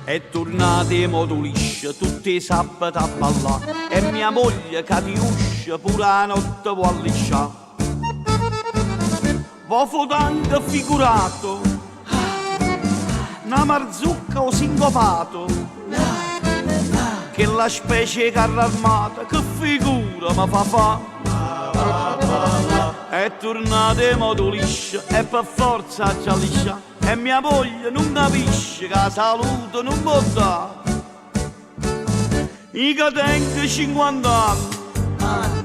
È tornata in modo liscio, tutti i sabati a ballare, e mia moglie che ti uscia pure la notte vuol lisciare. Vo fotando figurato, una marzucca o sincopato, che la specie carra armata, che figura mi fa fa. È tornata in modo liscio, e per forza già liscia. E mia moglie non capisce che la salute non può dare. Io tengo 50 anni,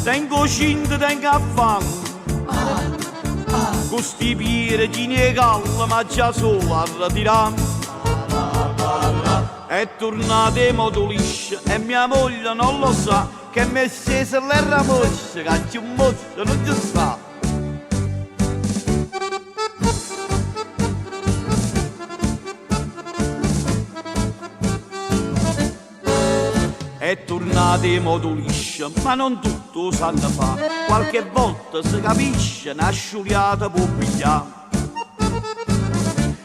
tengo 5, tengo affanno. Con sti piedi gine calma, ma già solo a ritirare. È tornata in modo liscio e mia moglie non lo sa, che mi è scesa l'erra moscia, che c'è un moscio non ci sta. È tornata in modo liscio, ma non tutto sanno fare. Qualche volta si capisce, una sciuriata può pigliare.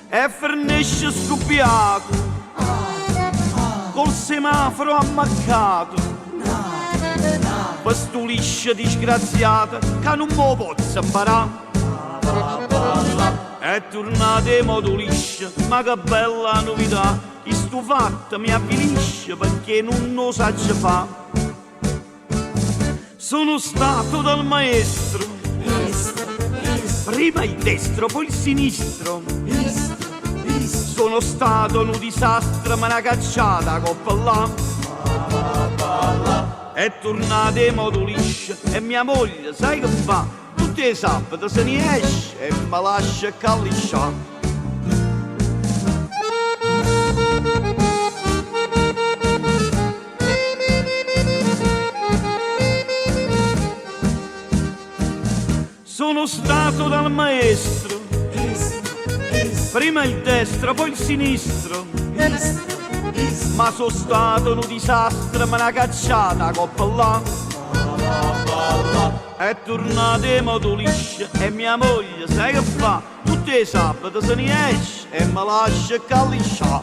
E fornisce scoppiato, col semaforo ammaccato. Questo liscio disgraziato, che non me posso imparare. È tornata in modo liscio, ma che bella novità. Questo fatto mi avvilisce perché non lo so fare. Sono stato dal maestro, prima il destro, poi il sinistro. Sono stato un disastro, ma una cacciata coppa là. È tornata in modo liscio e mia moglie, sai che fa? Tutti i sabati se ne esce e mi lascia callisciare. Sono stato dal maestro, prima il destro, poi il sinistro. Ma sono stato un disastro, ma una cacciata coppa là. È tornata in modo liscio e mia moglie, sai che fa? Tutti i sabati se ne esce e mi lascia callisciare.